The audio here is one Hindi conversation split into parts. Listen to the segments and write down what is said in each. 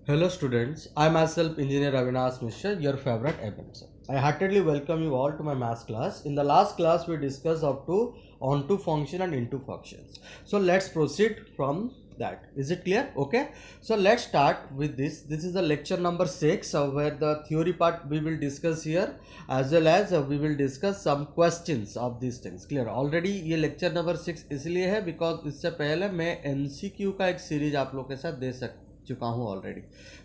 Hello students, I myself Engineer Avinash Mishra, your favorite MMC. I heartily welcome you all to my maths class. In the last class we discussed up to onto function and into functions. So let's proceed from that. Is it clear? Okay. So let's start with this. This is the lecture number 6 where the theory part we will discuss here as well as we will discuss some questions of these things. Clear? Already ये lecture number 6 इसलिए है because इससे पहले मैं MCQ का एक सीरीज आप लोग के साथ दे चुका हूँ ऑलरेडी,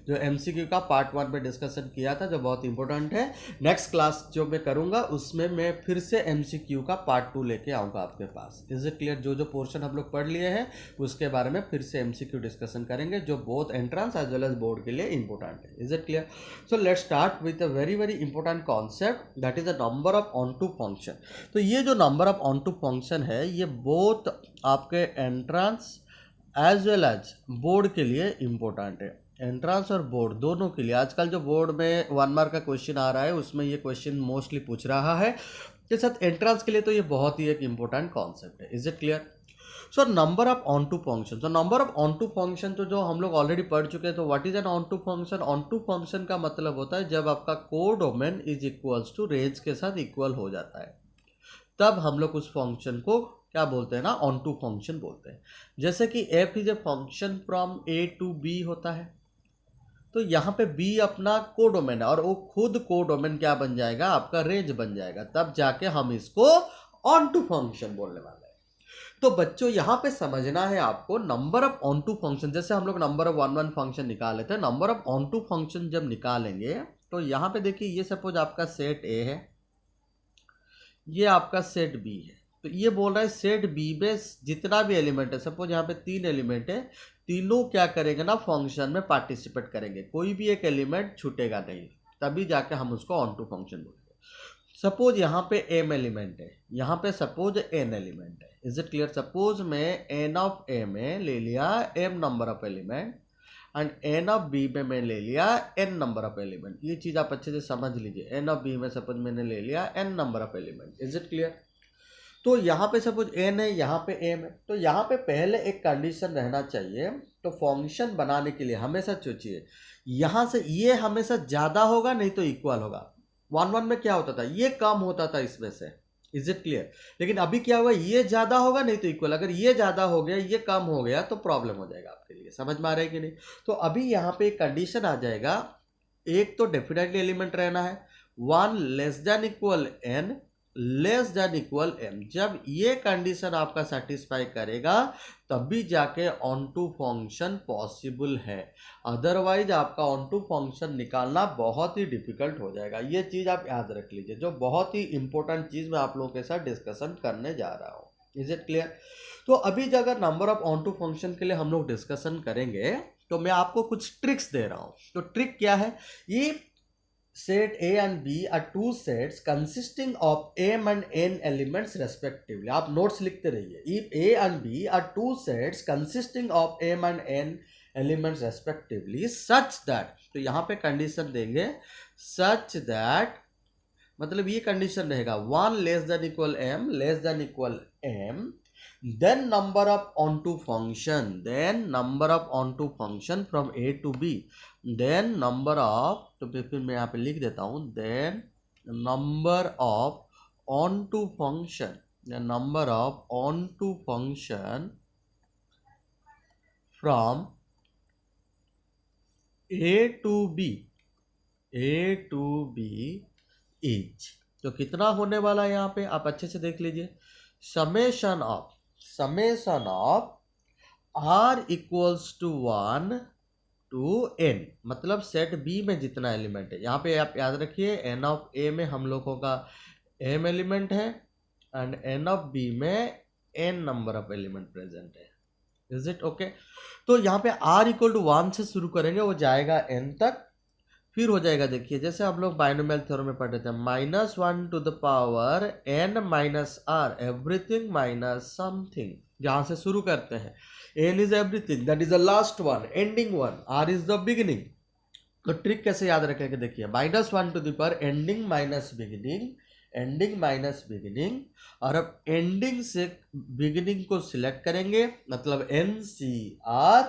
जो MCQ का पार्ट 1 में डिस्कशन किया था, जो बहुत इंपॉर्टेंट है। नेक्स्ट क्लास जो मैं करूँगा उसमें मैं फिर से MCQ का पार्ट 2 लेके आऊँगा आपके पास। Is it clear? जो जो पोर्शन हम लोग पढ़ लिए हैं उसके बारे में फिर से MCQ डिस्कशन करेंगे, जो both entrance as well as board के लिए इंपॉर्टेंट है। Is it clear? So let's start with a very very important concept, that is the number of onto function. तो ये जो number of onto function है ये बोथ आपके entrance as well as board के लिए इम्पोर्टेंट है। एंट्रांस और बोर्ड दोनों के लिए आजकल जो बोर्ड में 1 मार्क का क्वेश्चन आ रहा है उसमें ये क्वेश्चन मोस्टली पूछ रहा है, के साथ एंट्रांस के लिए तो ये बहुत ही एक इम्पोर्टेंट कॉन्सेप्ट है। Is it clear? So number of onto function, तो number of onto function तो जो हम लोग ऑलरेडी पढ़ चुके हैं। तो what is an onto function? Onto function का मतलब होता है जब आपका codomain is equals to range के साथ इक्वल हो जाता है, तब हम लोग उस फंक्शन को क्या बोलते हैं ना, ऑन टू फंक्शन बोलते हैं। जैसे कि F is a function from A to B होता है, तो यहाँ पे बी अपना कोडोमेन है और वो खुद कोडोमेन क्या बन जाएगा, आपका रेंज बन जाएगा, तब जाके हम इसको ऑन टू फंक्शन बोलने वाले हैं। तो बच्चों यहाँ पे समझना है आपको number of onto function, जैसे हम लोग नंबर ऑफ वन फंक्शन निकाल लेते हैं, number of onto function जब निकालेंगे तो यहाँ पे देखिए ये सपोज आपका सेट ए है, ये आपका सेट बी है। तो ये बोल रहा है सेट बी में जितना भी एलिमेंट है, सपोज यहाँ पे 3 एलिमेंट है, तीनों क्या करेंगे ना, फंक्शन में पार्टिसिपेट करेंगे, कोई भी एक एलिमेंट छूटेगा नहीं, तभी जाके हम उसको ऑन टू फंक्शन बोलेंगे। सपोज यहाँ पे m एलिमेंट है, यहाँ पे सपोज n एलिमेंट है। Is it clear? सपोज में n ऑफ a में ले लिया m number of element and n of b में मैं ले लिया n नंबर ऑफ एलिमेंट। ये चीज़ आप अच्छे से समझ लीजिए। n ऑफ b में सपोज मैंने ले लिया n number of element. Is it clear? तो यहाँ पे सपोज n है, यहाँ पे m है, तो यहाँ पे पहले एक कंडीशन रहना चाहिए। तो फंक्शन बनाने के लिए हमेशा सोचिए, यहाँ से ये हमेशा ज़्यादा होगा नहीं तो इक्वल होगा। 1 1 में क्या होता था, ये कम होता था इसमें से। Is it clear? लेकिन अभी क्या हुआ, ये ज़्यादा होगा नहीं तो इक्वल। अगर ये ज़्यादा हो गया, ये कम हो गया तो प्रॉब्लम हो जाएगा आपके लिए। समझ में आ रहा है कि नहीं? तो अभी यहाँ पे एक कंडीशन आ जाएगा, एक तो डेफिनेटली एलिमेंट रहना है 1 less than equal n less than equal m। जब ये कंडीशन आपका सेटिस्फाई करेगा तभी जाके ऑन टू फंक्शन पॉसिबल है, अदरवाइज आपका ऑन टू फंक्शन निकालना बहुत ही डिफिकल्ट हो जाएगा। ये चीज़ आप याद रख लीजिए, जो बहुत ही इंपॉर्टेंट चीज़ मैं आप लोगों के साथ डिस्कशन करने जा रहा हूँ। Is it clear? तो अभी अगर number of onto function के लिए हम लोग डिस्कशन करेंगे तो मैं आपको कुछ ट्रिक्स दे रहा हूँ। तो ट्रिक क्या है, ये set A and B are two sets consisting of m and n elements respectively। आप नोट्स लिखते रहिए। If A and B are two sets consisting of m and n elements respectively such that, तो यहाँ पे कंडीशन देंगे such that, मतलब ये कंडीशन रहेगा 1 less than equal m less than equal m, then number of onto function, then number of onto function from A to B, then number of, तो फिर मैं यहाँ पे लिख देता हूँ, then number of onto function, the number of onto function from A to B, A to B is, तो कितना होने वाला है यहाँ पे आप अच्छे से देख लीजिए, summation of r equals to 1 to n, मतलब सेट बी में जितना एलिमेंट है। यहाँ पे आप याद रखिए n ऑफ a में हम लोगों का m एलिमेंट है एंड n ऑफ b में n number of element present है। Is it okay? तो यहाँ पे r इक्वल टू 1 से शुरू करेंगे, वो जाएगा n तक, फिर हो जाएगा, देखिए जैसे हम लोग बाइनोमियल थ्योरम में पढ़ते थे, -1 to the power n minus R, everything minus something, जहाँ से शुरू करते हैं। n is everything, that is the last one, ending one, r is the beginning. तो ट्रिक कैसे याद रखेंगे, देखिए -1 to the power ending minus beginning, ending minus beginning, और अब एंडिंग से बिगिनिंग को सिलेक्ट करेंगे, मतलब NCR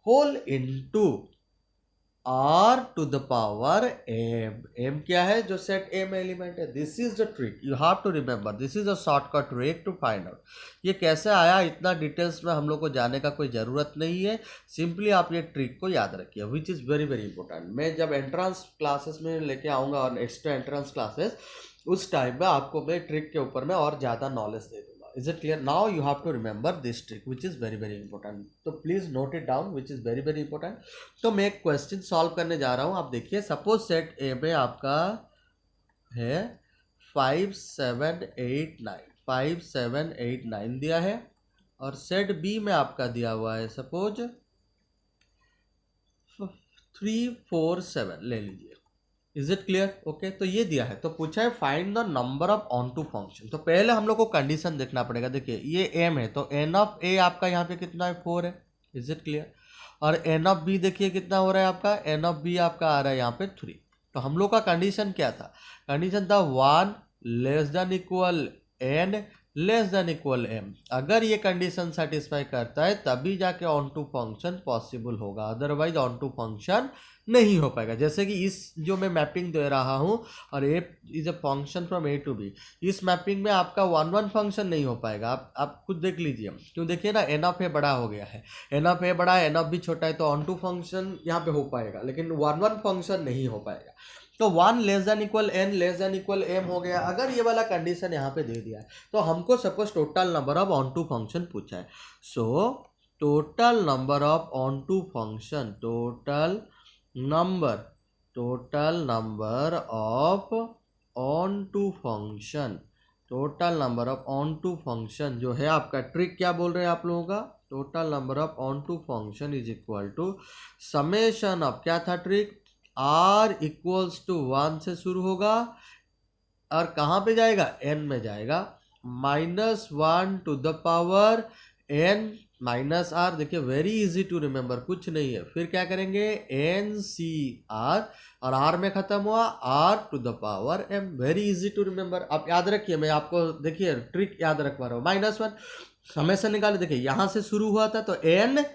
whole into r to the power m. m क्या है? जो सेट m एलिमेंट है. This is the trick, you have to remember, this is a shortcut trick to find out. ये कैसे आया इतना डिटेल्स में हम लोग को जाने का कोई ज़रूरत नहीं है. सिंपली आप ये ट्रिक को याद रखिए, which is very very important. मैं जब एंट्रेंस क्लासेस में लेके आऊँगा और एक्स्ट्रा एंट्रेंस क्लासेस, उस टाइम में आपको मैं ट्रिक के ऊपर में और ज़्यादा नॉलेज दे दूँगा. Is it clear? Now you have to remember this trick which is very very important. तो please note it down which is very very important. तो मैं एक क्वेश्चन सॉल्व करने जा रहा हूँ. आप देखिए, सपोज सेट ए में आपका है 5 7 8 9, 5 7 8 9 दिया है, और सेट बी में आपका दिया हुआ है सपोज 3 4 7 ले लीजिए. Is it clear? ओके, तो ये दिया है, तो पूछा है find the number of onto function. तो पहले हम लोग को कंडीशन देखना पड़ेगा. देखिए ये एम है, तो एन ऑफ ए आपका यहाँ पे कितना है? 4 है. Is it clear? और एन ऑफ बी देखिए कितना हो रहा है आपका? एन ऑफ बी आपका आ रहा है यहाँ पे 3. तो हम लोग का कंडीशन क्या था? कंडीशन था 1 less than equal N less than equal M. अगर ये कंडीशन सेटिस्फाई करता है तभी जाके ऑन टू फंक्शन पॉसिबल होगा, अदरवाइज ऑन टू फंक्शन नहीं हो पाएगा. जैसे कि इस जो मैं मैपिंग दे रहा हूँ, और A is a function from A to B, इस मैपिंग में आपका 1 1 फंक्शन नहीं हो पाएगा. आप खुद देख लीजिए. क्यों? देखिए ना, एन ऑफ ए बड़ा हो गया है, एन ऑफ ए बड़ा है, एन ऑफ बी छोटा है, तो ऑन टू फंक्शन यहाँ पे हो पाएगा, लेकिन 1 1 फंक्शन नहीं हो पाएगा. तो 1 less than equal N less than equal M हो गया. अगर ये वाला कंडीशन यहाँ पे दे दिया है, तो हमको suppose total number of onto function पूछा है. So total number of onto function, total number of onto function, total number of onto function जो है आपका ट्रिक क्या बोल रहे हैं आप लोगों का? Total number of onto function is equal to summation of, क्या था ट्रिक? r इक्वल्स टू 1 से शुरू होगा और कहाँ पे जाएगा? n में जाएगा, -1 to the power n minus R. देखिए वेरी इजी टू रिमेंबर, कुछ नहीं है. फिर क्या करेंगे? एन सी आर, और आर में खत्म हुआ, R to the power M. Very easy to remember. आप याद रखिए, मैं आपको देखिए ट्रिक याद रखवा रहा हूँ. -1 हमेशा निकाले. देखिए यहाँ से शुरू हुआ था, तो एन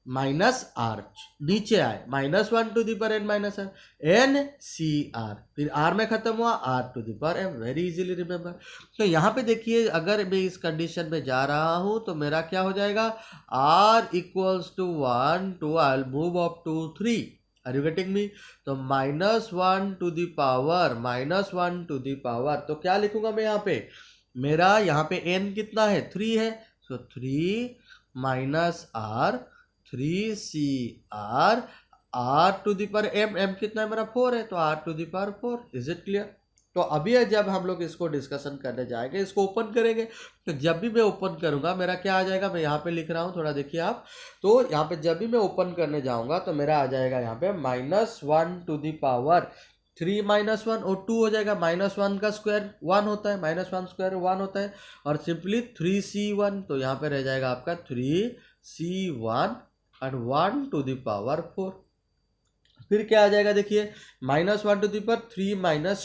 माइनस आर, नीचे आए -1 to the power N minus R, N C R, फिर आर में खत्म हुआ, R to the power M. Very easily remember. तो यहाँ पे देखिए, अगर मैं इस कंडीशन में जा रहा हूँ तो मेरा क्या हो जाएगा? R equals to 1 two, I will move up to 3. Are you getting me? तो -1 to the power, -1 to the power, तो क्या लिखूंगा मैं यहाँ पे? मेरा यहाँ पे n कितना है? 3 है. सो 3 minus R, 3CR, R to the power M, m कितना है मेरा? 4 है, तो R टू दी पर 4. Is it clear? तो अभी जब हम लोग इसको डिस्कशन करने जाएंगे, इसको ओपन करेंगे, तो जब भी मैं ओपन करूंगा मेरा क्या आ जाएगा? मैं यहाँ पे लिख रहा हूँ, थोड़ा देखिए आप. तो यहाँ पे जब भी मैं ओपन करने जाऊंगा तो मेरा आ जाएगा यहाँ पे -1 टू दी पावर 3 -1 और 2 हो जाएगा. -1 का स्क्वायर 1 होता है, -1 स्क्वायर 1 होता है, और सिंपली 3C1. तो यहाँ पे रह जाएगा आपका 3C1 और 1 टू द पावर 4. फिर क्या आ जाएगा? देखिए -1 टू द पावर 3 -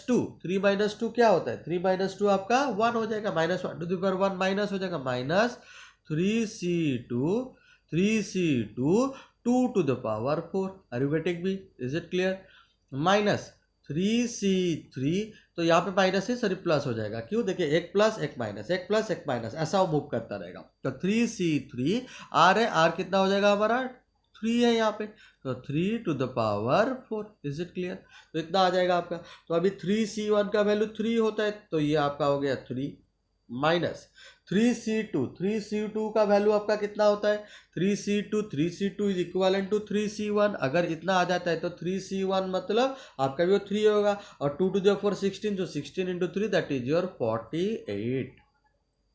2, 3 - 2 क्या होता है? 3 - 2 आपका 1 हो जाएगा. -1 टू द पावर 1 माइनस हो जाएगा, -3C2, 3C2, 2 to the power 4. Are you getting me? Is it clear? -3C3, तो यहाँ पे माइनस है, सॉरी प्लस हो जाएगा. क्यों? देखिए एक प्लस एक माइनस, एक प्लस एक माइनस, ऐसा वो मूव करता रहेगा. तो 3C3, आर है, आर कितना हो जाएगा हमारा? 3 है यहाँ पे, तो 3 to the power 4. Is it clear? तो इतना आ जाएगा आपका. तो अभी 3C1 का वैल्यू 3 होता है, तो ये आपका हो गया 3 माइनस 3C2, 3C2 का वैल्यू आपका कितना होता है? 3C2 is equal to 3C1. अगर इतना आ जाता है तो 3C1 मतलब आपका भी वो 3 होगा, और 2 टू द 4 16, तो 16 into 3 that is your 48.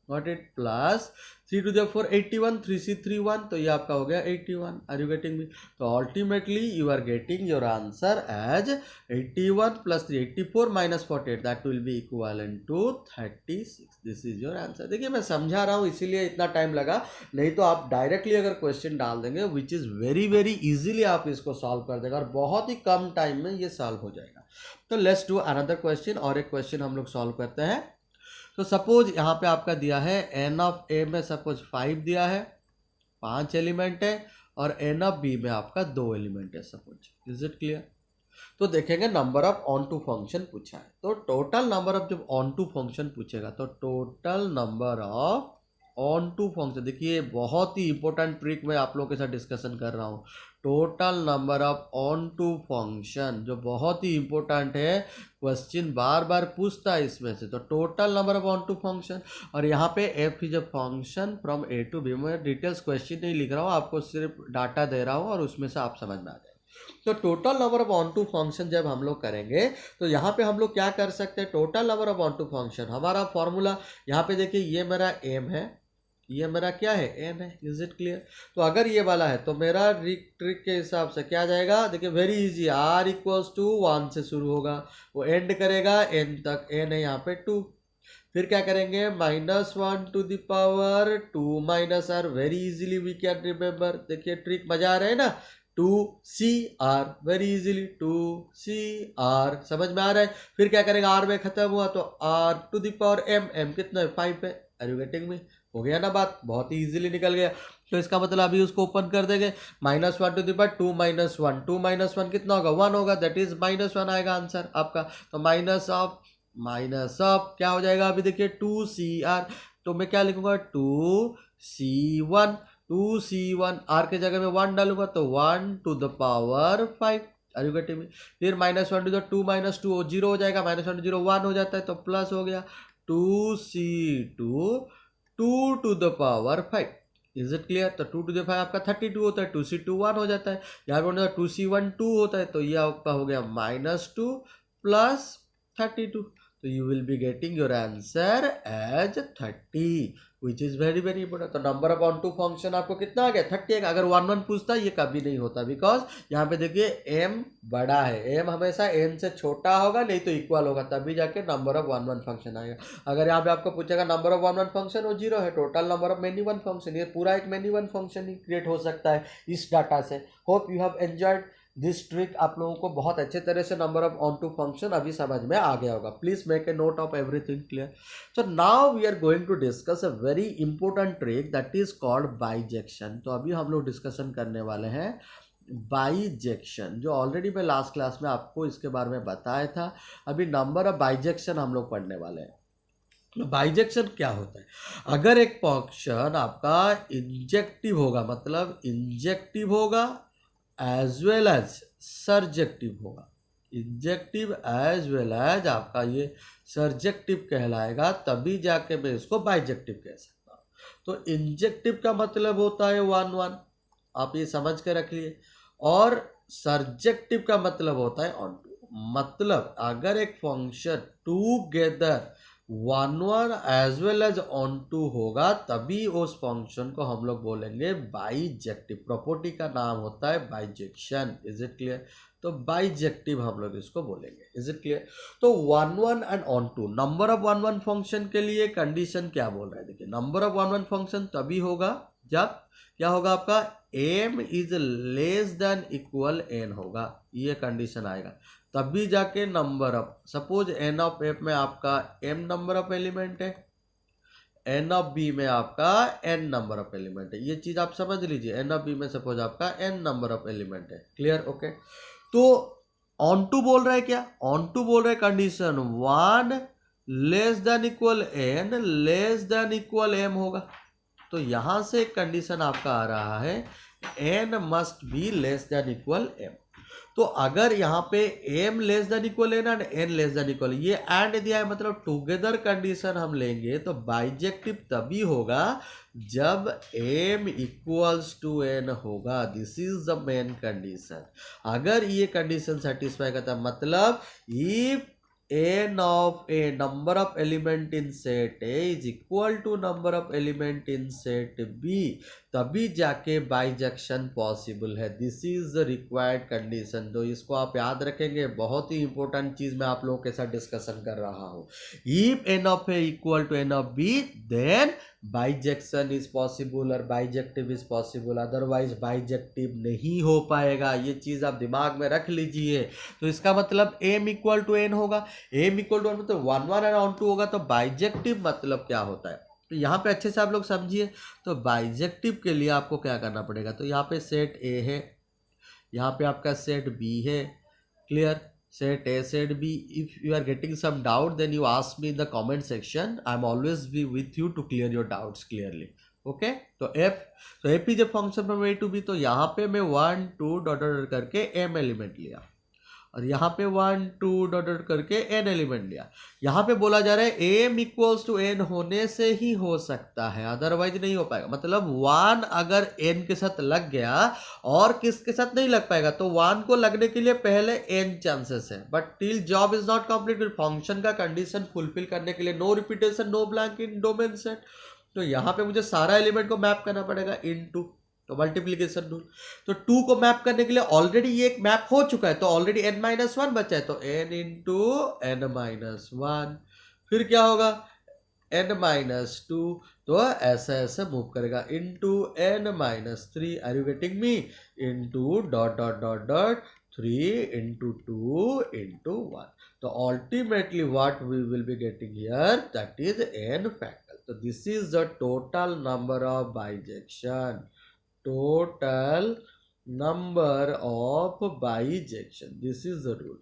Got it? Plus 3 to the 4 81, 3C3 1, तो ये आपका हो गया 81. Are you getting me? तो ultimately you are getting your answer as 81 plus 3, 84 minus 48, that will be equivalent to 36. This is your answer. देखिए मैं समझा रहा हूँ इसीलिए इतना टाइम लगा, नहीं तो आप डायरेक्टली अगर क्वेश्चन डाल देंगे which is very very easily आप इसको सॉल्व कर देगा, और बहुत ही कम टाइम में ये सॉल्व हो जाएगा. तो लेट्स डू अनदर क्वेश्चन. और एक क्वेश्चन हम लोग सॉल्व करते हैं. तो सपोज यहाँ पे आपका दिया है एन ऑफ ए में सपोज 5 दिया है, 5 एलिमेंट है, और एन ऑफ बी में आपका 2 एलिमेंट है सपोज। Is it clear? तो देखेंगे number of onto function पूछा है, तो टोटल नंबर ऑफ जब ऑन टू फंक्शन पूछेगा तो total number of onto function, देखिए बहुत ही इंपॉर्टेंट ट्रिक मैं आप लोगों के साथ डिस्कशन कर रहा हूँ। Total number of onto function जो बहुत ही इंपॉर्टेंट है, क्वेश्चन बार बार पूछता है इसमें से। तो total number of onto function, और यहाँ पे F is a function from A to B. मैं डिटेल्स क्वेश्चन नहीं लिख रहा हूँ, आपको सिर्फ डाटा दे रहा हूँ और उसमें से आप समझ में आ जाए। तो total number of onto function जब हम लोग करेंगे तो यहाँ पे हम लोग क्या कर सकते हैं, total number of onto function हमारा फॉर्मूला यहाँ पे देखिए, ये मेरा एम है, ये मेरा क्या है, एन है। Is it clear? तो अगर ये वाला है तो मेरा ट्रिक के हिसाब से क्या जाएगा, देखिए very easy, r equals to 1 से शुरू होगा, वो एंड करेगा एन तक, एन है यहाँ पे 2। फिर क्या करेंगे, -1 to the power 2 minus r, very easily we can remember. देखिए ट्रिक मजा आ रहा है ना, 2CR, वेरी इजीली 2CR, समझ में आ रहा है। फिर क्या करेंगे, आर में खत्म हुआ तो r to the power m, m कितना है 5 है। Are you getting me? हो गया ना बात, बहुत ही इजीली निकल गया। तो इसका मतलब अभी उसको ओपन कर देंगे, -1 to the power 2 minus 1, 2 minus 1 कितना होगा, 1 होगा, दैट इज -1 आएगा आंसर आपका। तो माइनस ऑफ क्या हो जाएगा, अभी देखिए 2CR, तो मैं क्या लिखूंगा 2C1, 2C1, आर के जगह में 1 डालूंगा तो 1 to the power 5। Are you getting me? फिर -1 टू द 2 माइनस 2 जीरो हो जाएगा, -1 टू 0 1 हो जाता है, तो प्लस हो गया 2C2, 2 to the power 5। Is it clear? तो 2 टू द 5 आपका 32 होता है, 2C2 1 हो जाता है, यहाँ पे 2C1 2 होता है, तो ये आपका हो गया -2 प्लस 32। तो you will be getting your answer as 30, which is very very important। तो number of onto function आपको कितना आ गया, 30। अगर 1 1 पूछता ये कभी नहीं होता, बिकॉज यहाँ पे देखिए m बड़ा है, m हमेशा n से छोटा होगा नहीं तो इक्वल होगा, तभी जाके नंबर ऑफ 1 1 फंक्शन आएगा। अगर यहाँ पे आपको पूछेगा नंबर ऑफ 1 1 फंक्शन, वो 0 है। Total number of many one function, ये पूरा एक मेनी वन फंक्शन ही क्रिएट हो सकता है इस डाटा से। Hope you have enjoyed this trick. आप लोगों को बहुत अच्छे तरह से number of onto function अभी समझ में आ गया होगा। Please make a note of everything, clear? So now we are going to discuss a very important trick that is called bijection. तो अभी हम लोग डिस्कशन करने वाले हैं बाइजेक्शन, जो ऑलरेडी मैं लास्ट क्लास में आपको इसके बारे में बताया था। अभी नंबर ऑफ बाइजेक्शन हम लोग पढ़ने वाले हैं। बाइजेक्शन क्या होता है, अगर एक फंक्शन आपका इंजेक्टिव होगा, मतलब इंजेक्टिव होगा एज वेल एज सर्जेक्टिव होगा, इंजेक्टिव एज वेल एज आपका ये सर्जेक्टिव कहलाएगा, तभी जाके मैं इसको बाइजेक्टिव कह सकता हूँ। तो इंजेक्टिव का मतलब होता है 1 1, आप ये समझ के रख लिए, और सर्जेक्टिव का मतलब होता है ऑन टू। मतलब अगर एक function together 1 1 as well as onto होगा, तभी उस फंक्शन को हम लोग बोलेंगे बाइजेक्टिव। प्रॉपर्टी का नाम होता है बाइजेक्शन। Is it clear? तो बाइजेक्टिव हम लोग इसको बोलेंगे। Is it clear? तो 1 1 and onto, number of 1 1 function के लिए कंडीशन क्या बोल रहा है, देखिए नंबर ऑफ 1 1 फंक्शन तभी होगा जब क्या होगा, आपका m is less than equal n होगा, ये कंडीशन आएगा, तभी जाके number of, suppose n of f में आपका m नंबर ऑफ एलिमेंट है, n ऑफ b में आपका n नंबर ऑफ एलिमेंट है, ये चीज आप समझ लीजिए। n ऑफ b में सपोज आपका n नंबर ऑफ एलिमेंट है, क्लियर? ओके। तो ऑन टू बोल रहा है क्या, ऑन टू बोल रहा है condition 1 less than equal n less than equal m होगा। तो यहां से एक कंडीशन आपका आ रहा है n must be less than equal m। तो अगर यहाँ पे m लेस देन इक्वल है ना, n लेस देन इक्वल, ये एंड दिया है, मतलब टुगेदर कंडीशन हम लेंगे तो बाइजेक्टिव तभी होगा जब m इक्वल्स टू n होगा। This is the main condition. अगर ये कंडीशन सेटिस्फाई करता है, मतलब if n of a number of element in set A is equal to number of element in set B, तभी जाके बाइजेक्शन पॉसिबल है। This is the required condition. तो इसको आप याद रखेंगे, बहुत ही इंपॉर्टेंट चीज मैं आप लोगों के साथ डिस्कशन कर रहा हूँ। If n of A equal to n of B, then bijection is possible और bijective is possible, otherwise bijective नहीं हो पाएगा। ये चीज आप दिमाग में रख लीजिए। तो इसका मतलब m इक्वल टू n होगा, m इक्वल टू n मतलब 1 1 एंड ऑन टू होगा, तो बाइजेक्टिव मतलब क्या होता है, तो यहाँ पे अच्छे से आप लोग समझिए। तो बाइजेक्टिव के लिए आपको क्या करना पड़ेगा, तो यहाँ पे सेट ए है, यहाँ पे आपका सेट बी है, clear, set A set B. If you are getting some doubt then you ask me in the comment section, I am always be with you to clear your doubts clearly. Okay, तो एफ, तो f is a function from A to B, तो यहाँ पे मैं 1 2 डॉट डॉट करके एम एलिमेंट लिया, और यहाँ पे 1 2 डॉट डॉट करके एन एलिमेंट लिया। यहाँ पे बोला जा रहा है एम इक्वल्स टू एन होने से ही हो सकता है, अदरवाइज नहीं हो पाएगा। मतलब 1 अगर एन के साथ लग गया और किसके साथ नहीं लग पाएगा, तो 1 को लगने के लिए पहले एन चांसेस है, but till job is not complete, function का कंडीशन फुलफिल करने के लिए no repetition no blank in domain set. तो यहाँ पे मुझे सारा एलिमेंट को मैप करना पड़ेगा इनटू, तो मल्टीप्लीकेशन रूल। तो 2 को मैप करने के लिए ऑलरेडी ये एक मैप हो चुका है, तो ऑलरेडी n-1 बचा है, तो n इंटू n-1, फिर क्या होगा n-2, तो ऐसा ऐसे मूव करेगा into n-3, are you getting me, into dot dot dot dot 3 into 2 into 1। तो ultimately what we will be getting here, that is n factor. तो this is the total number of bijection, total number of bijection, this is the rule.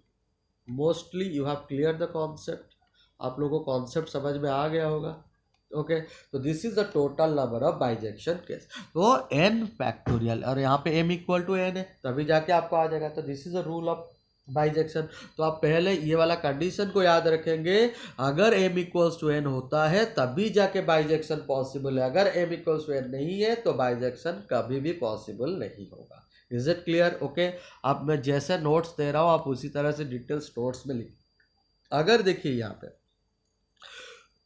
Mostly you have cleared the concept, आप लोगों को कॉन्सेप्ट समझ में आ गया होगा। ओके, तो this is the total number of bijection case, तो n फैक्टोरियल, और यहाँ पे m इक्वल टू n है, तभी जाके आपको आ जाएगा। तो this is the rule of bijection. तो आप पहले ये वाला कंडीशन को याद रखेंगे, अगर m इक्वल्स टू n होता है तभी जाके बाइजेक्शन पॉसिबल है, अगर m इक्वल्स टू n नहीं है तो बाइजेक्शन कभी भी पॉसिबल नहीं होगा। Is it clear? ओके, अब मैं जैसे नोट्स दे रहा हूँ आप उसी तरह से डिटेल्स नोट्स में लिख। अगर देखिए यहाँ पे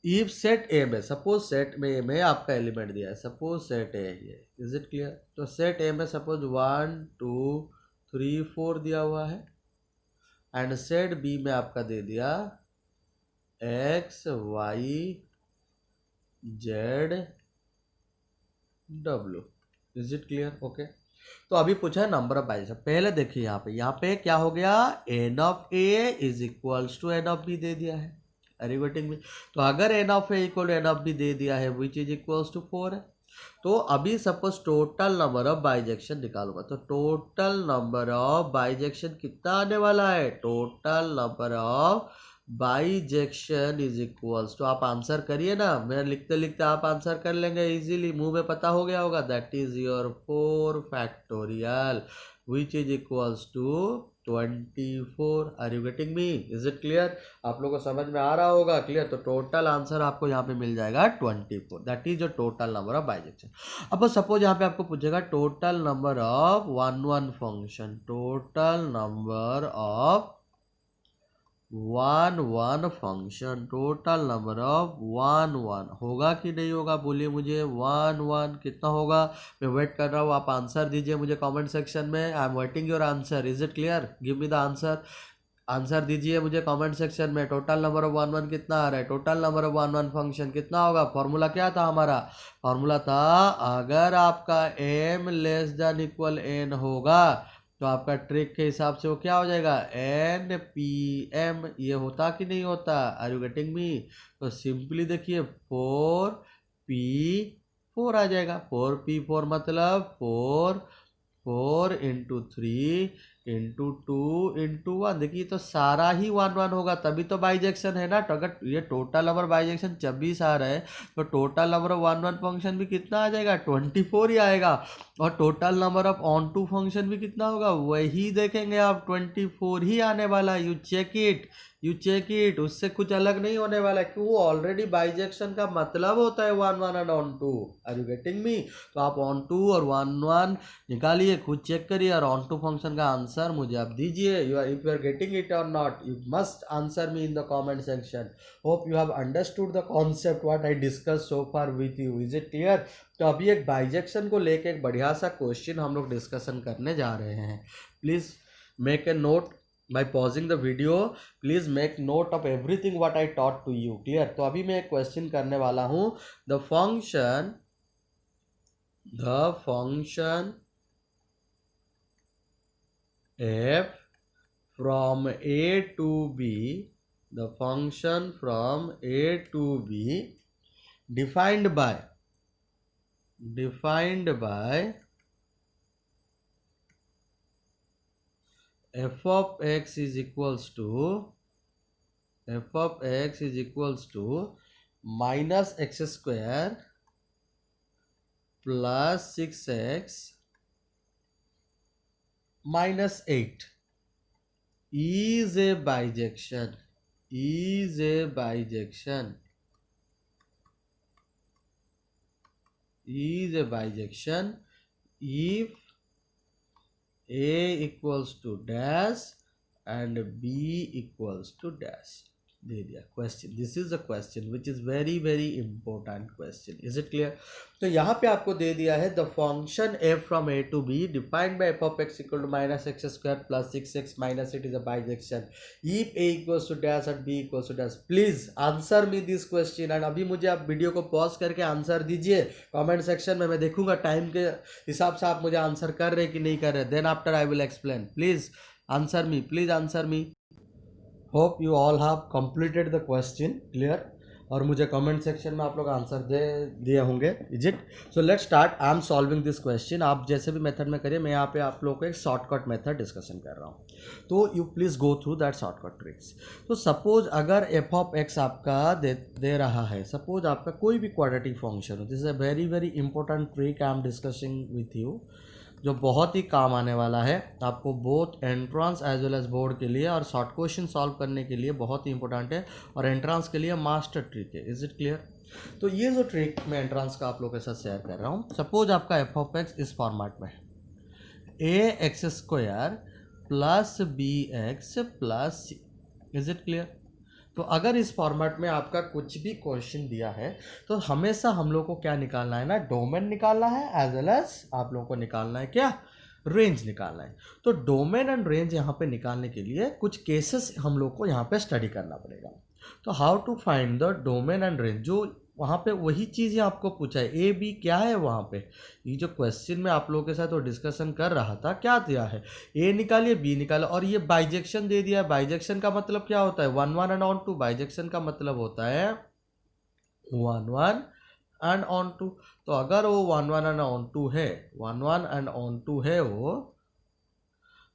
इफ सेट ए में, सपोज सेट में ए में आपका एलिमेंट दिया है, सपोज सेट ए है, इज इट क्लियर? तो सेट ए में सपोज 1 2 3 4 दिया हुआ है, एंड सेट बी में आपका दे दिया x y z w, is it clear? Okay, तो अभी पूछा है नंबर ऑफ बाइजेक्शन। पहले देखिए यहाँ पे क्या हो गया, n of a is equals to n of b दे दिया है, एरिगेटिंग में। तो अगर n of a equal to n of b दे दिया है विच इज इक्वल्स टू 4 है, तो अभी suppose total number of bijection निकालूंगा, तो टोटल नंबर ऑफ बाइजेक्शन कितना आने वाला है, total number of bijection is equals to, आप आंसर करिए ना, मैं लिखते लिखते आप आंसर कर लेंगे इजीली, मुंह में पता हो गया होगा, that is your 4 factorial which is equals to 24। Are you getting me? Is it clear? आप लोगों को समझ में आ रहा होगा, क्लियर? तो टोटल आंसर आपको यहाँ पे मिल जाएगा 24, that is your total number of bijection. अब सपोज यहाँ पे आपको पूछेगा total number of 1 function, total number of 1 function, total number of 1 होगा कि नहीं होगा, बोलिए मुझे। 1 कितना होगा? मैं वेट कर रहा हूँ, आप आंसर दीजिए मुझे कमेंट सेक्शन में, I am waiting your answer. Is it clear? Give me the answer, answer दीजिए मुझे कमेंट सेक्शन में। टोटल नंबर ऑफ 1 कितना आ रहा है? टोटल नंबर ऑफ 1 फंक्शन कितना होगा? फॉर्मूला क्या था हमारा? फॉर्मूला था अगर आपका m less than equal n होगा तो आपका ट्रिक के हिसाब से वो क्या हो जाएगा, एन पी एम। ये होता कि नहीं होता? Are you getting me? तो सिंपली देखिए 4p4 आ जाएगा। 4p4 मतलब 4 इंटू 3 इंटू 2 इंटू 1। देखिए तो सारा ही 1 होगा, तभी तो बाइजेक्शन है ना। तो अगर ये टोटल नंबर बाइजेक्शन 26 आ रहा है तो टोटल नंबर ऑफ 1 फंक्शन भी कितना आ जाएगा, 24 ही आएगा। और total number of onto function भी कितना होगा, वही देखेंगे आप, 24 ही आने वाला है। यू चेक इट, उससे कुछ अलग नहीं होने वाला है, क्यों? ऑलरेडी बाइजेक्शन का मतलब होता है 1 and onto. Are you getting me? तो आप ऑन टू और 1 निकालिए, खुद चेक करिए, और ऑन टू फंक्शन का आंसर मुझे आप दीजिए। If you are getting it or not, you must answer me in the comment section. Hope you have understood the concept what I discuss so far with you. Is it clear? तो अभी एक बाइजेक्शन को लेके एक बढ़िया सा क्वेश्चन हम लोग डिस्कशन करने जा रहे हैं। Please make a note by pausing the video, please make note of everything what I taught to you, clear? तो अभी मैं एक क्वेश्चन करने वाला हूँ, the function f from a to b, the function from a to b defined by f of x is equals to minus x square plus 6x minus 8 is a bijection if a equals to dash and b equals to dash. दे दिया question. This is a question which is very very important question. Is it clear? तो यहाँ पे आपको दे दिया है the function f from a to b defined by f of x equal to minus x square plus 6x minus 8 is a bijection if a equals to dash and b equals to dash. Please answer me this question and अभी मुझे आप वीडियो को पॉज करके आंसर दीजिए कमेंट सेक्शन में. मैं देखूंगा टाइम के हिसाब से आप मुझे आंसर कर रहे कि नहीं कर रहे. Then after I will explain. Please answer me. Hope you all have completed the question. Clear? और मुझे कमेंट सेक्शन में आप लोग आंसर दे दिए होंगे. Is it? So let's start. I am solving this question. आप जैसे भी मेथड में करिए, मैं यहाँ पे आप लोगों को एक शॉर्टकट मेथड डिस्कशन कर रहा हूँ, तो you please go through that shortcut tricks. तो सपोज अगर एफ ऑफ एक्स आपका दे रहा है, सपोज आपका कोई भी क्वाड्रेटिक फंक्शन हो. This is a very very important trick I am discussing with you, जो बहुत ही काम आने वाला है आपको both entrance as well as board के लिए, और शॉर्ट क्वेश्चन सॉल्व करने के लिए बहुत ही इंपॉर्टेंट है, और एंट्रांस के लिए मास्टर ट्रिक है. Is it clear? तो ये जो ट्रिक मैं एंट्रांस का आप लोगों के साथ शेयर कर रहा हूँ. सपोज आपका एफ ऑफ एक्स इस फॉर्मेट में है A X square plus B X plus C. Is it clear? तो अगर इस फॉर्मेट में आपका कुछ भी क्वेश्चन दिया है तो हमेशा हम लोग को क्या निकालना है ना, डोमेन निकालना है एज वेल एज आप लोगों को निकालना है क्या, रेंज निकालना है. तो डोमेन एंड रेंज यहाँ पे निकालने के लिए कुछ केसेस हम लोग को यहाँ पे स्टडी करना पड़ेगा. तो how to find the domain and range, जो वहाँ पे वही चीज़ आपको पूछा है. ए बी क्या है वहाँ पे, ये जो क्वेश्चन में आप लोगों के साथ वो डिस्कशन कर रहा था, क्या दिया है, ए निकालिए बी निकालो, और ये बाइजेक्शन दे दिया है. बाइजेक्शन का मतलब क्या होता है, 1 1 एंड ऑन 2. बाइजेक्शन का मतलब होता है 1 1 एंड ऑन 2. तो अगर वो 1 1 एंड ऑन 2 है, 1 1 एंड ऑन 2 है वो,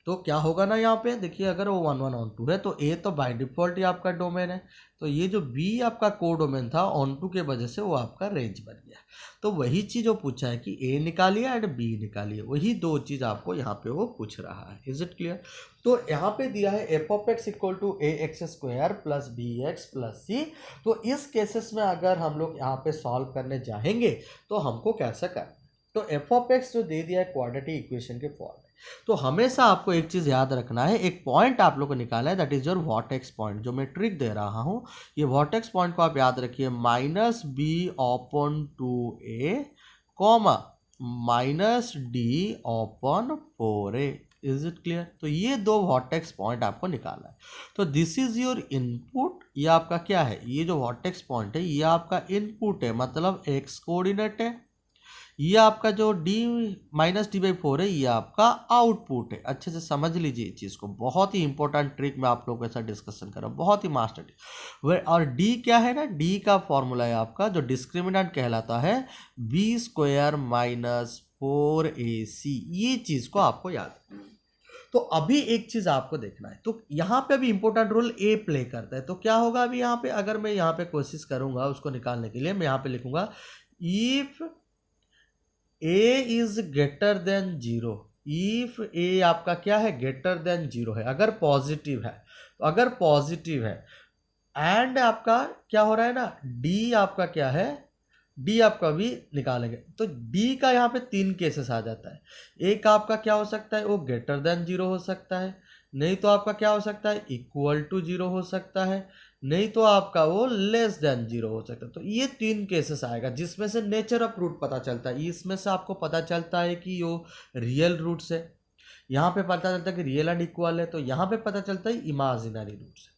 तो क्या होगा ना, यहाँ पे देखिए अगर वो 1 1 ऑन 2 है तो ए तो बाय डिफॉल्ट ही आपका डोमेन है. तो ये जो बी आपका को डोमेन था ऑन 2 के वजह से वो आपका रेंज बन गया. तो वही चीज़ वो पूछा है कि ए निकालिए एंड बी निकालिए, वही दो चीज़ आपको यहाँ पे वो पूछ रहा है. Is it clear? तो यहाँ पे दिया है F of X equal to A X square plus B X plus C. तो इस केसेस में अगर हम लोग यहाँ पे सॉल्व करने जाएंगे तो हमको कैसा करना. तो एफ ऑफ एक्स जो दे दिया है क्वाड्रेटिक इक्वेशन के फॉर्म में, तो हमेशा आपको एक चीज़ याद रखना है, एक पॉइंट आप लोग को निकाला है, that is your vertex point. जो मैं ट्रिक दे रहा हूँ, ये वर्टेक्स पॉइंट को आप याद रखिए, minus B upon 2a comma minus d upon 4a. Is it clear? तो ये दो वर्टेक्स पॉइंट आपको निकालना है. तो दिस इज योर इनपुट. ये आपका क्या है, ये जो वर्टेक्स पॉइंट है ये आपका इनपुट है, मतलब एक्स कोऑर्डिनेट है. ये आपका जो d माइनस डी बाई 4 है ये आपका आउटपुट है. अच्छे से समझ लीजिए इस चीज़ को, बहुत ही इंपॉर्टेंट ट्रिक मैं आप लोगों के साथ डिस्कशन कर रहा हूँ, बहुत ही मास्टर ट्रिक. और d क्या है ना, d का फॉर्मूला है आपका जो डिस्क्रिमिनेंट कहलाता है b स्क्वायर माइनस 4ac. ये चीज़ को आपको याद है. तो अभी एक चीज़ आपको देखना है, तो यहाँ पे अभी इंपॉर्टेंट रोल ए प्ले करता है. तो क्या होगा अभी यहाँ पे, अगर मैं यहाँ पे कोशिश करूँगा उसको निकालने के लिए, मैं यहाँ पे लिखूंगा if a is greater than 0. If a आपका क्या है, ग्रेटर देन 0 है, अगर पॉजिटिव है, तो अगर पॉजिटिव है एंड आपका क्या हो रहा है ना, d आपका क्या है, d आपका भी निकालेंगे. तो d का यहाँ पे 3 केसेस आ जाता है. एक आपका क्या हो सकता है, वो ग्रेटर देन 0 हो सकता है, नहीं तो आपका क्या हो सकता है, इक्वल टू 0 हो सकता है, नहीं तो आपका वो लेस देन 0 हो सकता है. तो ये 3 केसेस आएगा, जिसमें से नेचर ऑफ रूट पता चलता है. इसमें से आपको पता चलता है कि वो रियल रूट्स है, यहाँ पे पता चलता है कि रियल एंड इक्वल है, तो यहाँ पे पता चलता है इमेजिनरी रूट्स है.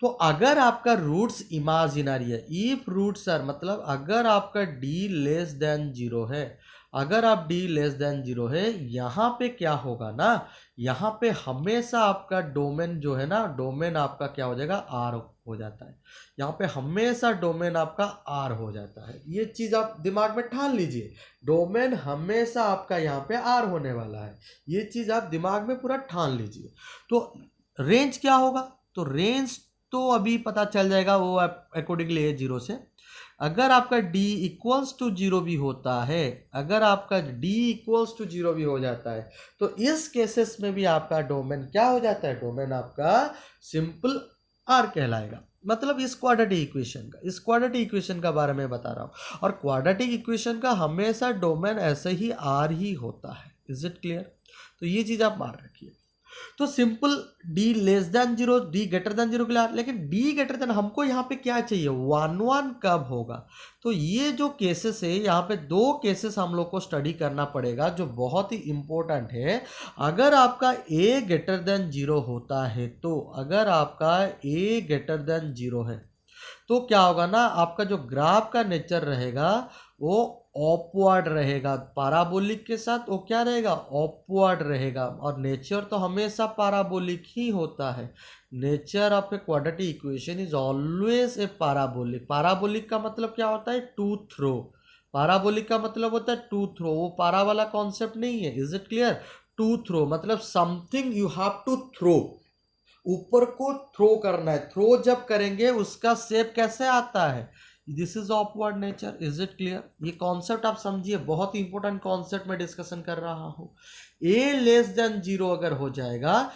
तो अगर आपका रूट्स इमेजिनरी है, इफ रूट्स आर, मतलब अगर आपका d लेस देन 0 है, अगर आप d लेस देन 0 है, यहाँ पे क्या होगा ना, यहाँ पे हमेशा आपका डोमेन जो है ना, डोमेन आपका क्या हो जाएगा, r हो जाता है। यहाँ पे हमेशा डोमेन आपका r हो जाता है। ये चीज़ आप दिमाग में ठान लीजिए, डोमेन हमेशा आपका यहाँ पे r होने वाला है। ये चीज़ आप दिमाग में पूरा ठान लीजिए। तो रेंज क्या होगा, तो रेंज तो अभी पता चल जाएगा वो अकॉर्डिंगली है 0 से। अगर आपका d इक्वल्स टू 0 भी होता है, अगर आपका d इक्वल्स टू 0 भी हो जाता है, तो इस केसेस में भी आपका डोमेन क्या हो जाता है, डोमेन आपका सिंपल r कहलाएगा। मतलब इस क्वाड्रेटिक इक्वेशन का बारे में बता रहा हूँ, और क्वाड्रेटिक इक्वेशन का हमेशा डोमेन ऐसे ही r ही होता है। Is it clear? तो ये चीज़ आप मान रखिए। तो simple d less than 0, d greater than 0 के लिए, लेकिन d ग्रेटर देन हमको यहाँ पे क्या चाहिए, 1 कब होगा। तो ये जो केसेस है, यहाँ पे दो केसेस हम लोग को स्टडी करना पड़ेगा जो बहुत ही इंपॉर्टेंट है। अगर आपका a ग्रेटर देन 0 होता है, तो अगर आपका a ग्रेटर देन 0 है, तो क्या होगा ना, आपका जो ग्राफ का नेचर रहेगा वो ऑपवर्ड रहेगा। पाराबोलिक के साथ वो क्या रहेगा, ऑपवर्ड रहेगा। और नेचर तो हमेशा पाराबोलिक ही होता है। Nature of a quadratic equation is always a parabolic. Parabolic का मतलब क्या होता है, टू थ्रो। पाराबोलिक का मतलब होता है टू थ्रो, वो पारा वाला कॉन्सेप्ट नहीं है। Is it clear? To throw मतलब something you have to throw, ऊपर को थ्रो करना है। थ्रो जब करेंगे उसका शेप कैसे आता है, this is upward nature. Is it clear? ये कॉन्सेप्ट आप समझिए, बहुत ही इंपॉर्टेंट कॉन्सेप्ट में डिस्कशन कर रहा हूं। ए लेस देन 0 अगर हो जाएगा,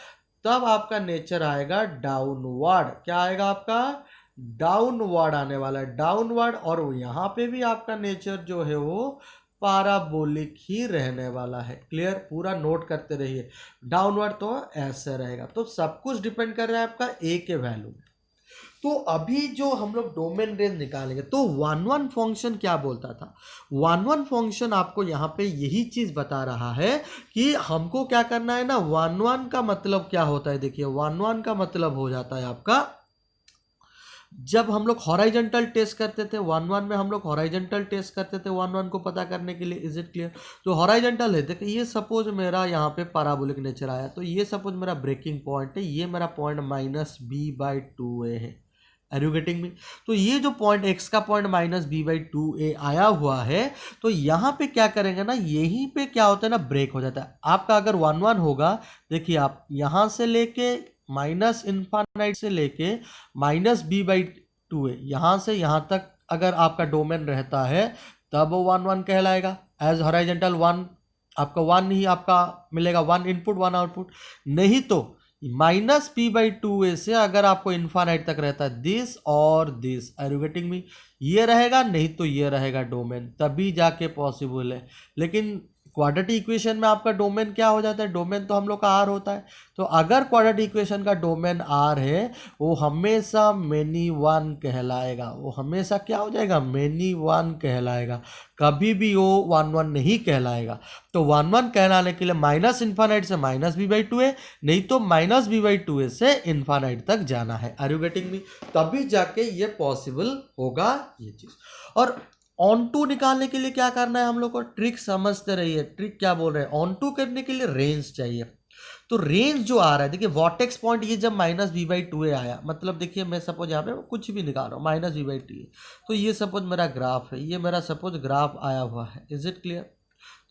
तब आपका नेचर आएगा डाउनवर्ड। क्या आएगा आपका, डाउनवर्ड आने वाला है, डाउनवर्ड। और यहाँ पे भी आपका नेचर जो है वो पाराबोलिक ही रहने वाला है। क्लियर? पूरा नोट करते रहिए। डाउनवर्ड तो ऐसे रहेगा। तो सब कुछ डिपेंड कर रहा है आपका ए के वैल्यू में। तो अभी जो हम लोग डोमेन रेंज निकालेंगे, तो 1 फंक्शन क्या बोलता था, 1 फंक्शन आपको यहाँ पे यही चीज बता रहा है कि हमको क्या करना है ना। 1 का मतलब क्या होता है, देखिए 1 का मतलब हो जाता है आपका, जब हम लोग हॉराइजेंटल टेस्ट करते थे 1 में, हम लोग हॉराइजेंटल टेस्ट करते थे 1 को पता करने के लिए। Is it clear? तो हॉराइजेंटल है, देखिए ये सपोज मेरा यहाँ पे पैराबोलिक नेचर आया, तो ये सपोज मेरा ब्रेकिंग पॉइंट है, ये मेरा पॉइंट -b/2a है। Are you getting me? तो ये जो पॉइंट x का पॉइंट -b/2a आया हुआ है, तो यहाँ पे क्या करेंगे ना, यहीं पे क्या होता है ना, ब्रेक हो जाता है आपका। अगर 1 होगा, देखिए आप यहाँ से लेके माइनस इन्फानाइट से लेके -b/2a, यहाँ से यहाँ तक अगर आपका डोमेन रहता है, तब वो 1 कहलाएगा। एज हॉराइजेंटल 1 आपका 1 ही आपका मिलेगा, 1 इनपुट 1 आउटपुट। नहीं तो -p/2a से अगर आपको इन्फानाइट तक रहता है, दिस और this, are you getting me, ये रहेगा, नहीं तो ये रहेगा डोमेन, तभी जाके पॉसिबल है। लेकिन क्वाड्रेटिक इक्वेशन में आपका डोमेन क्या हो जाता है, डोमेन तो हम लोग का आर होता है। तो अगर क्वाड्रेटिक इक्वेशन का डोमेन आर है, वो हमेशा मेनी वन कहलाएगा। वो हमेशा क्या हो जाएगा, मेनी वन कहलाएगा, कभी भी वो 1 नहीं कहलाएगा। तो 1 कहलाने के लिए माइनस इन्फानाइट से -b/2a, नहीं तो -b/2a से इन्फानाइट तक जाना है। Are you getting me? तभी जाके ये पॉसिबल होगा ये चीज। और ऑन टू निकालने के लिए क्या करना है हम लोग को, ट्रिक समझते रहिए। ट्रिक क्या बोल रहे हैं, ऑन टू करने के लिए रेंज चाहिए। तो रेंज जो आ रहा है, देखिए वॉटेक्स पॉइंट ये जब -b/2a आया, मतलब देखिए मैं सपोज यहाँ पे कुछ भी निकाल रहा हूँ -b/2a, तो ये सपोज मेरा ग्राफ है, ये मेरा सपोज ग्राफ आया हुआ है। Is it clear?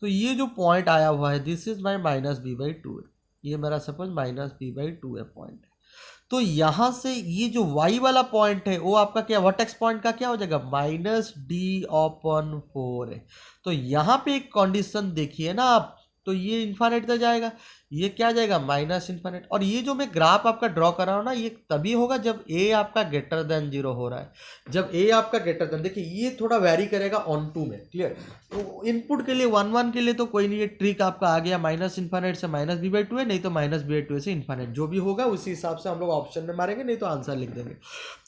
तो ये जो पॉइंट आया हुआ है, दिस इज माई -b/2a, ये मेरा सपोज -b/2a पॉइंट है। तो यहाँ से ये जो y वाला पॉइंट है, वो आपका क्या, वर्टेक्स पॉइंट का क्या हो जाएगा, -d/4 है। तो यहाँ पे एक कंडीशन देखिए ना आप, तो ये इन्फानेट तक जाएगा, ये क्या जाएगा, माइनस इन्फानेट। और ये जो मैं ग्राफ आपका ड्रॉ कर रहा हूँ ना, ये तभी होगा जब a आपका ग्रेटर देन 0 हो रहा है। जब a आपका ग्रेटर देन, देखिए ये थोड़ा वेरी करेगा ऑन टू में। क्लियर? तो इनपुट के लिए 1 के लिए तो कोई नहीं, ये ट्रिक आपका आ गया, माइनस इन्फानेट से -b/2a, नहीं तो -b/2a से इन्फानेट, जो भी होगा उसी हिसाब से हम लोग ऑप्शन में मारेंगे, नहीं तो आंसर लिख देंगे।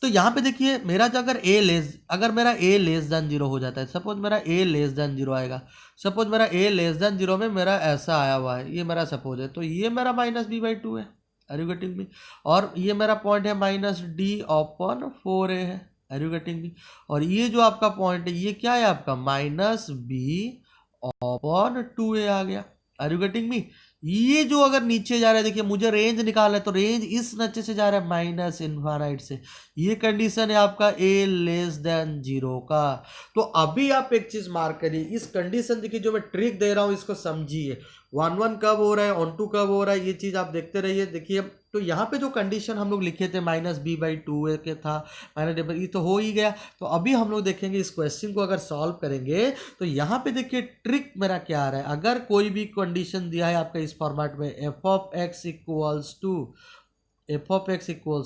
तो यहाँ पे देखिए मेरा जो अगर मेरा a लेस देन 0 हो जाता है, सपोज मेरा a लेस देन 0 आएगा, सपोज मेरा a लेस देन 0 में मेरा ऐसा आया हुआ है, ये मेरा सपोज है, तो ये मेरा -b/2 है। Are you getting me? और ये मेरा पॉइंट है -d/4a है। Are you getting me? और ये जो आपका पॉइंट है, ये क्या है आपका -b/2a अपॉन 2a आ गया। Are you getting me? ये जो अगर नीचे जा रहा है, देखिए मुझे रेंज निकालना है, तो रेंज इस नच्चे से जा रहा है माइनस इनफाइनाइट से। ये कंडीशन है आपका a लेस देन 0 का। तो अभी आप एक चीज मार्क करिए, इस कंडीशन देखिए जो मैं ट्रिक दे रहा हूं इसको समझिए। 1 1 कब हो रहा है, ऑन टू कब हो रहा है, ये चीज आप देखते रहिए। देखिए तो यहाँ पे जो कंडीशन हम लोग लिखे थे माइनस बी बाई टू ए के था, माइनस डी ये तो हो ही गया। तो अभी हम लोग देखेंगे इस क्वेश्चन को अगर सॉल्व करेंगे तो यहाँ पे देखिए ट्रिक मेरा क्या आ रहा है। अगर कोई भी कंडीशन दिया है आपका इस फॉर्मेट में, F of X equals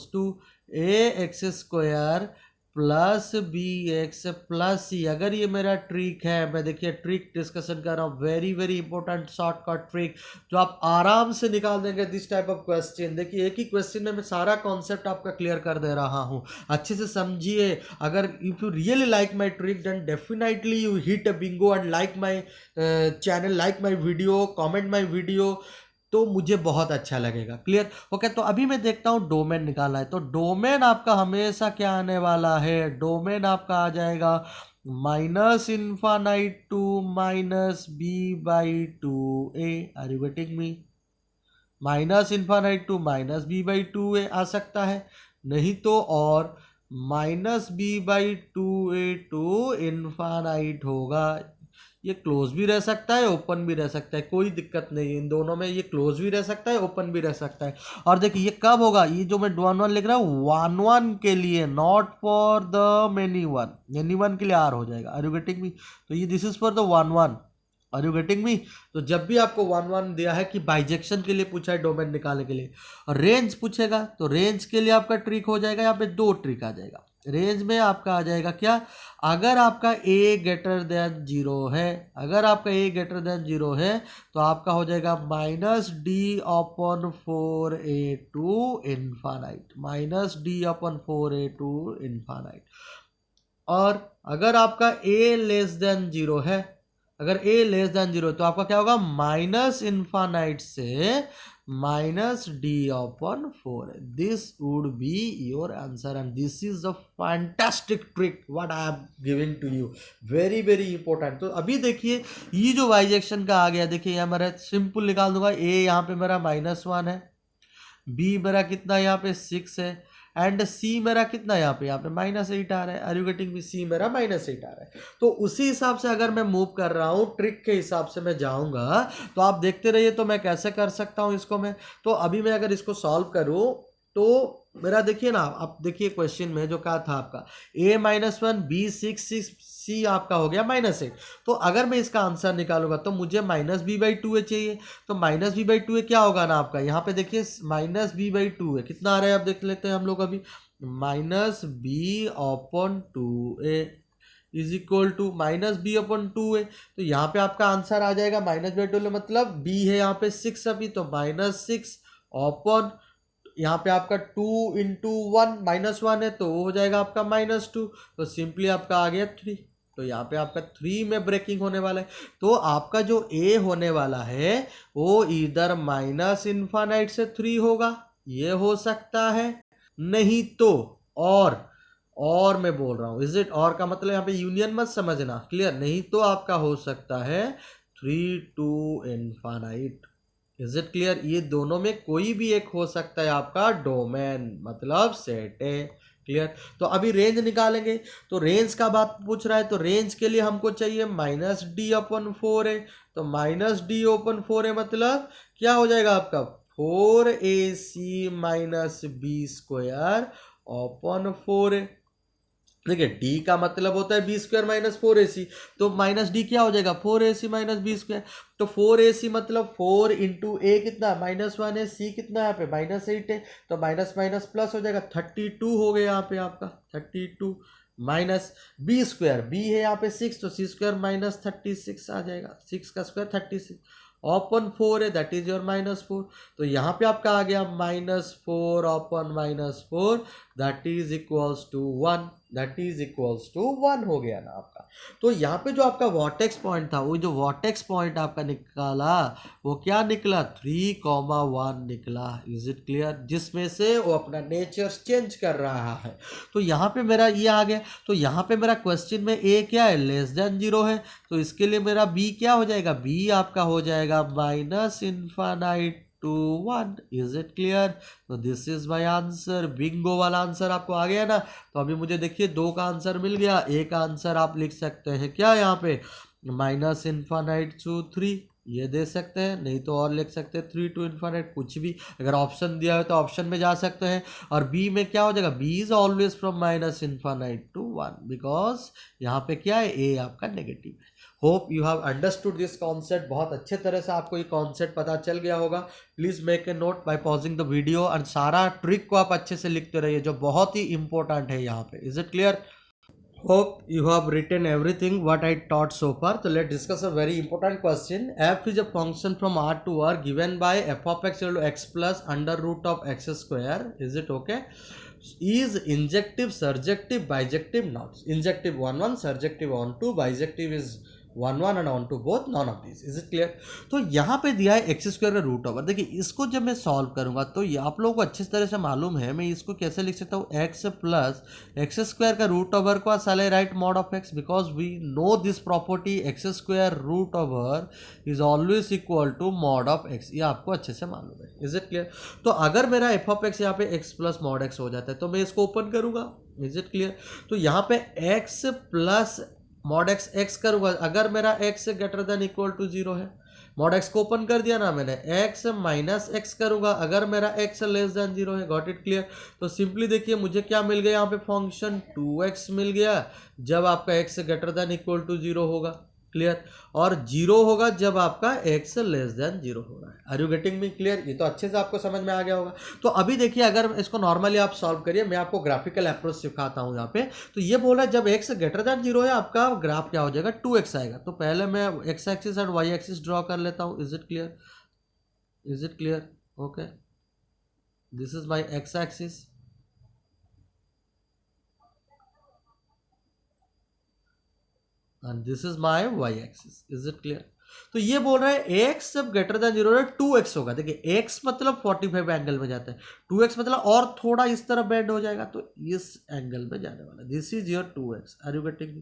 to A X square plus B X plus C, अगर ये मेरा ट्रिक है, मैं देखिए ट्रिक डिस्कशन कर रहा हूँ, very very important shortcut trick जो आप आराम से निकाल देंगे दिस टाइप ऑफ क्वेश्चन। देखिए एक ही क्वेश्चन में मैं सारा कॉन्सेप्ट आपका क्लियर कर दे रहा हूँ, अच्छे से समझिए। अगर if you really like my trick then definitely you hit a bingo and like my channel, like my video, comment my video, तो मुझे बहुत अच्छा लगेगा। क्लियर? ओके, तो अभी मैं देखता हूँ डोमेन निकालना है। तो डोमेन आपका हमेशा क्या आने वाला है, डोमेन आपका आ जाएगा minus infinite to minus B by two A. Are you getting me? Minus infinite to minus B by two A आ सकता है, नहीं तो और minus B by two A to infinite होगा। ये क्लोज भी रह सकता है, ओपन भी रह सकता है, कोई दिक्कत नहीं है इन दोनों में। ये क्लोज भी रह सकता है, ओपन भी रह सकता है। और देखिए ये कब होगा, ये जो मैं 1 1 लिख रहा हूँ 1 1 के लिए, not for the many one के लिए आर हो जाएगा। Are you getting me? तो ये this is for the 1 1। Are you getting me? तो जब भी आपको 1 1 दिया है कि बाइजेक्शन के लिए पूछा है, डोमेन निकालने के लिए, और रेंज पूछेगा तो रेंज के लिए आपका ट्रिक हो जाएगा, यहाँ पे दो ट्रिक आ जाएगा। रेंज में आपका आ जाएगा क्या, अगर आपका a ग्रेटर देन 0 है, अगर आपका a ग्रेटर देन 0 है तो आपका हो जाएगा minus d upon 4a to infinite, minus d upon 4a to infinite. और अगर आपका a लेस देन 0 है, अगर a लेस देन 0 तो आपका क्या होगा, माइनस इनफाइनाइट से minus d upon 4। This would be your answer and this is the fantastic trick what I am giving to you, very very important. तो अभी देखिए ये जो बाइजेक्शन का आ गया, देखिए यहाँ मेरा सिंपल निकाल दूंगा, a यहाँ पे मेरा -1 है, b मेरा कितना यहाँ पे 6 है, एंड सी मेरा कितना यहाँ पे -8 आ रहा है। Are you getting me? C मेरा -8 आ रहा है। तो उसी हिसाब से अगर मैं मूव कर रहा हूँ, ट्रिक के हिसाब से मैं जाऊंगा, तो आप देखते रहिए तो मैं कैसे कर सकता हूँ इसको मैं। तो अभी मैं अगर इसको सॉल्व करूँ तो मेरा देखिए ना, आप देखिए क्वेश्चन में जो कहा था आपका a-1 b6 सी आपका हो गया -8। तो अगर मैं इसका आंसर निकालूंगा तो मुझे माइनस बी बाई टू ए चाहिए। तो माइनस बी बाई टू ए क्या होगा ना आपका, यहाँ पे देखिए माइनस बी बाई टू ए कितना आ रहा है, आप देख लेते हैं हम लोग अभी, minus B upon two A is equal to minus B upon two A. तो यहाँ पे आपका आंसर आ जाएगा माइनस बी टू, मतलब बी है यहाँ पे 6 अभी, तो -6 अपॉन यहाँ पे आपका 2 इंटू 1 -1 है तो वो हो जाएगा आपका -2, तो सिंपली आपका आ गया 3। तो यहाँ पे आपका 3 में ब्रेकिंग होने वाला है। तो आपका जो ए होने वाला है वो इधर माइनस इनफाइनाइट से 3 होगा, ये हो सकता है, नहीं तो और मैं बोल रहा हूँ इज इट, और का मतलब यहाँ पे यूनियन मत समझना, क्लियर? नहीं तो आपका हो सकता है 3 to infinite. Is it clear? ये दोनों में कोई भी एक हो सकता है आपका डोमेन, मतलब सेट है। क्लियर? तो अभी रेंज निकालेंगे, तो रेंज का बात पूछ रहा है, तो रेंज के लिए हमको चाहिए माइनस डी अपन 4 है। तो माइनस डी ओपन 4 है मतलब क्या हो जाएगा आपका 4ac minus B square upon 4 है। देखिए डी का मतलब होता है बी स्क्वायर माइनस 4ac, तो माइनस डी क्या हो जाएगा 4ac माइनस बी स्क्वायर। तो 4ac मतलब 4 इंटू ए कितना -1 है, सी कितना है यहाँ पे -8 है, तो माइनस माइनस प्लस हो जाएगा 32 हो गया यहाँ पे आपका 32 माइनस बी स्क्वायर, बी है यहाँ पे 6 तो सी स्क्वायर -36 आ जाएगा, 6 का स्क्वायर 36 ओपन 4 है दैट इज योर -4। तो यहाँ पे आपका आ गया -4 open -4 that is equals to 1। That is equals to 1 हो गया ना आपका। तो यहाँ पे जो आपका वर्टेक्स पॉइंट था, वो जो वर्टेक्स पॉइंट आपका निकाला वो क्या निकला, 3,1 निकला। Is it clear? जिसमें से वो अपना नेचर चेंज कर रहा है। तो यहाँ पे मेरा ये आ गया। तो यहाँ पे मेरा क्वेश्चन में ए क्या है, लेस देन 0 है, तो इसके लिए मेरा बी क्या हो जाएगा, बी आपका हो जाएगा minus infinite to 1। Is it clear? तो this is my answer. Bingo वाला आंसर आपको आ गया ना। तो अभी मुझे देखिए 2 का आंसर मिल गया। एक आंसर आप लिख सकते हैं क्या यहाँ पे, माइनस इन्फानाइट टू 3, ये दे सकते हैं, नहीं तो और लिख सकते हैं 3 टू इन्फानाइट, कुछ भी। अगर ऑप्शन दिया है तो ऑप्शन में जा सकते हैं। और बी में क्या हो जाएगा, B is always from minus infinite to 1, because यहाँ पे क्या है, ए आपका नेगेटिव है। Hope you have understood this concept. बहुत अच्छे तरह से आपको ये कॉन्सेप्ट पता चल गया होगा। Please make a note by pausing the video, and सारा ट्रिक को आप अच्छे से लिखते रहिए, जो बहुत ही इंपॉर्टेंट है यहाँ पे। Is it clear? Hope you have written everything what I taught so far. So let's discuss a very important question. F is a function from R to R given by f of x equal to x plus under root of x square. Is it okay? Is injective, surjective, bijective? Not. Injective 1 1, surjective on 2, bijective is 1 1 and on to both, none of these. Is it clear? तो यहाँ पे दिया है एक्स स्क्वायर का रूट ओवर। देखिए इसको जब मैं सॉल्व करूंगा तो ये आप लोगों को अच्छी तरह से मालूम है, मैं इसको कैसे लिख सकता हूँ, एक्स प्लस एक्स स्क्वायर का रूट ओवर को साले write mod of x, because we know this property, x square root over is always equal to mod of x. ये आपको अच्छे से मालूम है। Is it clear? तो अगर मेरा एफ ऑफ एक्स यहाँ पे एक्स प्लस मॉड एक्स हो जाता है तो मैं इसको ओपन करूंगा। Is it clear? तो यहाँ पे x plus mod x x करूंगा, अगर मेरा x greater than equal to 0 है, मॉड एक्स को ओपन कर दिया ना मैंने, एक्स माइनस एक्स करूंगा अगर मेरा एक्स लेस देन 0 है। Got it clear? तो सिंपली देखिए मुझे क्या मिल गया यहाँ पे, फंक्शन 2x मिल गया जब आपका x greater than equal to 0 होगा। क्लियर? और 0 होगा जब आपका x लेस देन 0 हो रहा है। Are you getting me clear? ये तो अच्छे से आपको समझ में आ गया होगा। तो अभी देखिए अगर इसको नॉर्मली आप सॉल्व करिए, मैं आपको ग्राफिकल अप्रोच सिखाता हूँ यहाँ पे। तो ये बोल रहा है जब x ग्रेटर देन 0 है आपका ग्राफ क्या हो जाएगा, 2x आएगा। तो पहले मैं x एक्सिस और y एक्सिस ड्रॉ कर लेता हूँ। Is it clear? Is it clear? Okay, this is my x axis, and this is my y axis. Is it clear? तो ये बोल रहा है x जब ग्रेटर देन 0 है 2x होगा। देखिए x मतलब 45 एंगल में जाता है, 2x मतलब और थोड़ा इस तरफ बेंड हो जाएगा, तो इस एंगल में जाने वाला। This is your 2x। Are you getting?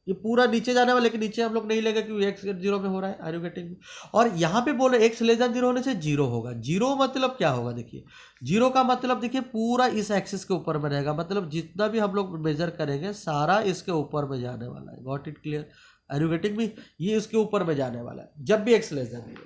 ये पूरा नीचे जाने वाला, लेकिन नीचे हम लोग नहीं लेंगे क्योंकि एक्स 0 में हो रहा है। Are you getting? और यहाँ पे बोल रहे एक्स लेस देन 0 होने से 0 होगा। 0 मतलब क्या होगा, देखिए 0 का मतलब देखिए पूरा इस एक्सिस के ऊपर में रहेगा, मतलब जितना भी हम लोग मेजर करेंगे सारा इसके ऊपर में जाने वाला है। Got it clear? Are you getting me? ये इसके ऊपर में जाने वाला है जब भी एक्स लेस देन 0।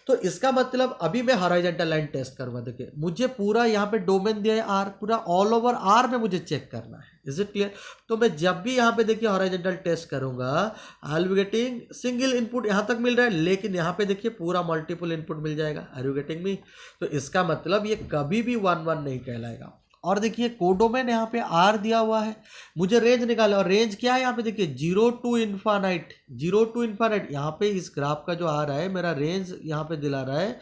तो इसका मतलब अभी मैं हॉरिजॉन्टल लाइन टेस्ट करूंगा। देखिए मुझे पूरा यहाँ पे डोमेन दिया है आर, पूरा ऑल ओवर आर में मुझे चेक करना है। Is it clear? तो मैं जब भी यहाँ पे देखिए हॉरिजॉन्टल टेस्ट करूंगा, I will be getting single input यहाँ तक मिल रहा है, लेकिन यहाँ पे देखिए पूरा मल्टीपल इनपुट मिल जाएगा। Are you getting me? तो इसका मतलब ये कभी भी 1 1 नहीं कहलाएगा। और देखिए कोडोमेन यहाँ पे आर दिया हुआ है, मुझे रेंज निकाला, और रेंज क्या है यहाँ पे देखिए 0 टू इन्फानाइट। 0 टू इन्फानाइट यहाँ पे इस ग्राफ का जो आ रहा है, मेरा रेंज यहाँ पे दिला रहा है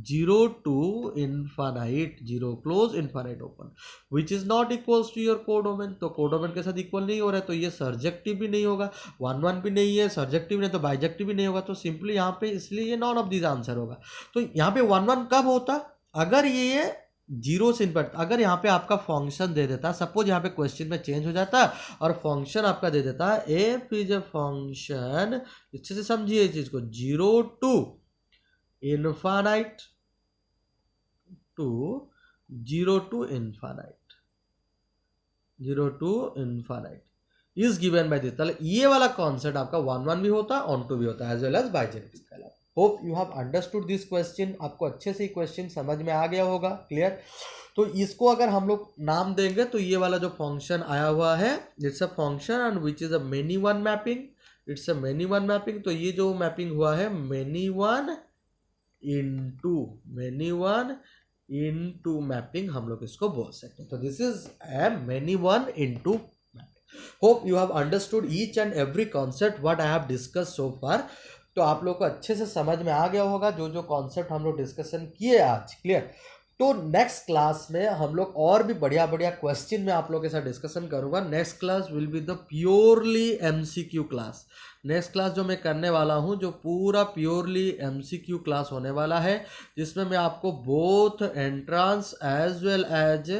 0 to infinite, 0 close infinite open, which is not equals to your codomain. तो कोडोमेन के साथ इक्वल नहीं हो रहा है, तो ये सर्जेक्टिव भी नहीं होगा, 1 1 भी नहीं है, सर्जेक्टिव नहीं, तो बाइजेक्टिव भी नहीं होगा। तो सिंपली यहाँ पे इसलिए ये नॉन ऑफ दिस आंसर होगा। तो यहाँ पे 1 1 कब होता, अगर ये 0 से इनवर्ट, अगर यहाँ पे आपका फंक्शन दे देता, सपोज यहाँ पे क्वेश्चन में चेंज हो जाता और फंक्शन आपका दे देता एफ इज अ फंक्शन, अच्छे से समझिए इस चीज को, 0 to infinite to 0 to infinite, 0 to infinite is given by this. ये वाला कॉन्सेप्ट आपका 1 1 भी होता है, ऑन टू भी होता है, एज वेल एज बाइजेक्टिव कहलाता है। Hope you have understood this question. आपको अच्छे से क्वेश्चन समझ में आ गया होगा। क्लियर? तो इसको अगर हम लोग नाम देंगे तो ये वाला जो फंक्शन आया हुआ है, it's a function and which is a many one mapping. It's a many one mapping. तो ये जो मैपिंग हुआ है मेनी वन इनटू मैपिंग, हम लोग इसको बोल सकते हैं। तो this is a many one into mapping. Hope you have understood each and every concept what I have discuss so far. तो आप लोग को अच्छे से समझ में आ गया होगा जो जो कॉन्सेप्ट हम लोग डिस्कशन किए आज। क्लियर? तो नेक्स्ट क्लास में हम लोग और भी बढ़िया बढ़िया क्वेश्चन में आप लोगों के साथ डिस्कशन करूंगा. Next class will be the purely MCQ class. Next class जो मैं करने वाला हूं, जो पूरा प्योरली एमसीक्यू क्लास होने वाला है, जिसमें मैं आपको both entrance as well as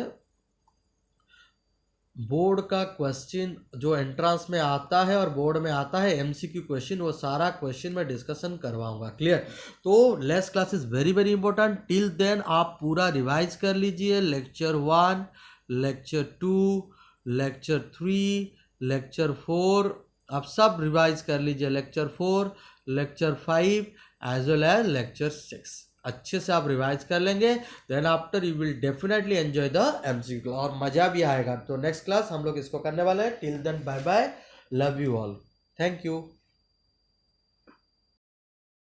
board का क्वेश्चन जो एंट्रांस में आता है और बोर्ड में आता है एमसीक्यू क्वेश्चन, वो सारा क्वेश्चन मैं डिस्कशन करवाऊंगा. क्लियर? तो less class is very very important. Till then आप पूरा रिवाइज कर लीजिए. लेक्चर 1, लेक्चर 2, लेक्चर 3, लेक्चर 4 आप सब रिवाइज कर लीजिए. Lecture 4, lecture 5 as well as lecture 6 अच्छे से आप रिवाइज कर लेंगे. Then after you will definitely enjoy the MCQ और मज़ा भी आएगा. तो नेक्स्ट क्लास हम लोग इसको करने वाले हैं. Till then bye bye. Love you all. Thank you.